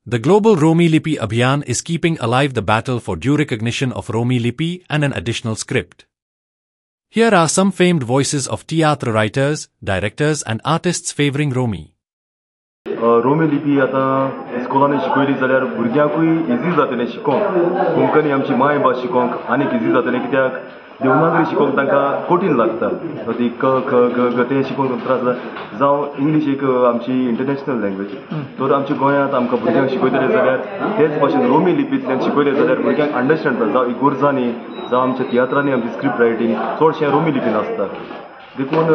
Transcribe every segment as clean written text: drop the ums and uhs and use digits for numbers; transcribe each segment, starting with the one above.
The global Romi Lipi Abhiyan is keeping alive the battle for due recognition of Romi Lipi and an additional script. Here are some famed voices of theatre writers, directors and artists favoring Romi. Romi लिपी आता स्कूलांनी शिकयली जाल्यार भुरग्यांकूय easy जातलें शिकोवंक. कोंकणी आमची मायभास शिकोवंक आनीक इजी जातलें, कित्याक देवनागरी शिकोवंक तांकां कठीण लागता. ती क ख ग ग तें शिकोवंक त्रास जाता. जावं इंग्लीश एक आमची इंटरनॅशनल लँग्वेज, तर आमच्या गोंयांत आमकां भुरग्यांक शिकयतले जाल्यार तेच भाशेन रोमी लिपींतल्यान शिकयले जाल्यार भुरग्यांक अंडरस्टँड जाता. जावं इगुर्जांनी जावं आमच्या तियात्रांनी आमची स्क्रिप्ट रायटींग चडशें रोमी लिपीन आसता. देखून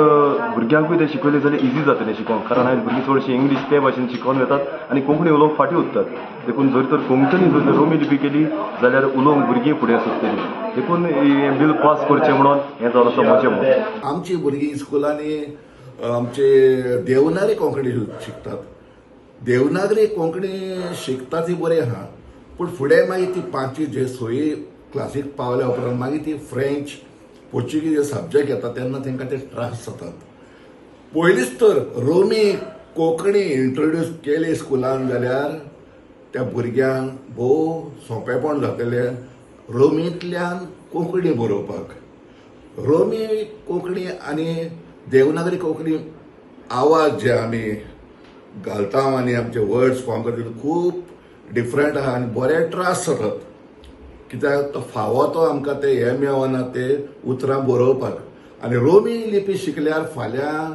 भुरग्यांकूय ते शिकयले जाल्यार इजी जातलें शिकोवंक. कारण आयज भुरगीं चडशीं इंग्लीश ते भाशेन शिकोवन येतात आनी कोंकणी उलोवंक फाटीं उरतात. देखून जर तर कोंकणी जर रोमी लिपी केली जाल्यार उलोवंक भुरगीं फुडें सरतलीं. देखून हें बील पास करचें म्हणून हें जालो आसा म्हजें मत. आमची भुरगीं स्कुलांनी आमचे देवनागरी कोंकणी शिकतात. देवनागरी कोंकणी शिकता ती बरें आहा, पूण फुडें मागीर ती 5वी जे 6वी क्लासीक पावल्या उपरांत मागीर ती फ्रेंच पोर्चुगीज सब्जेक्ट येता तेन्ना तांकां ते त्रास जातात. पयलींच तर रोमी कोंकणी इंट्रोड्यूस केली स्कुलान जाल्यार त्या भुरग्यांक भोव सोंपेपण जातलें रोमींतल्यान कोंकणी बरोवपाक. रोमी कोंकणी आनी देवनागरी कोंकणी आवाज जे आमी घालता आनी आमचे वर्ड्स फॉर्म करता खूब डिफरंट आहा आनी बरे त्रास जातात. कित्याक तो फावो तो आमकां ते हे मेळना ते उतरां बरोवपाक. आनी रोमी लिपी शिकल्यार फाल्यां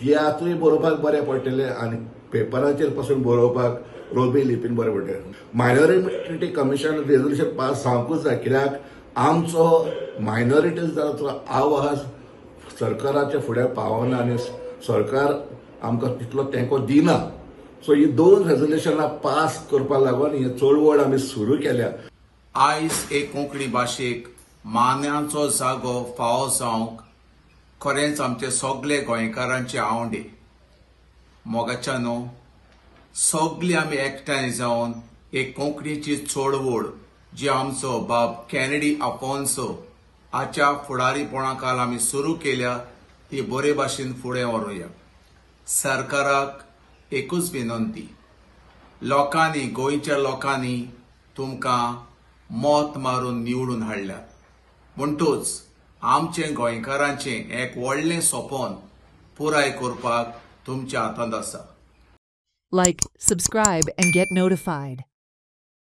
तियात्रूय बरोवपाक बरें पडटलें आनी पेपराचेर पासून बरोवपाक रोमी लिपीन बरें पडटलें. मायनॉरिटी कमिशन रेजोल्युशन पास जावंकूच जाय, कित्याक आमचो मायनॉरिटीजाचो आवाज सरकाराच्या फुडें पावना आनी सरकार आमकां तितलो तेंको दिना. सो ही 2 रेजोल्युशनां पास करपा लागून ही चळवळ आमी सुरू केल्या. आयज एक कोंकणी भाशेक मान्याचो जागो फावो जावंक खरेंच आमचे सगळे गोंयकारांचे आवडे. मोगाच्या न्हू, सगळीं आमी एकठांय जावन एक कोंकणीची चळवळ जी आमचो बाब कॅनेडी आफोन्सो हाच्या फुडारीपणाखाल आमी सुरू केल्या ती बरे भाशेन फुडें व्हरुया. सरकाराक एकूच विनंती, लोकांनी गोंयच्या लोकांनी तुमकां मत मारून निवडून हाडल्या, म्हणटूच आमचे गोंयकारांचें एक व्हडलें सपन पुराय करपाक तुमच्या हातांत आसा. Like, subscribe and get notified.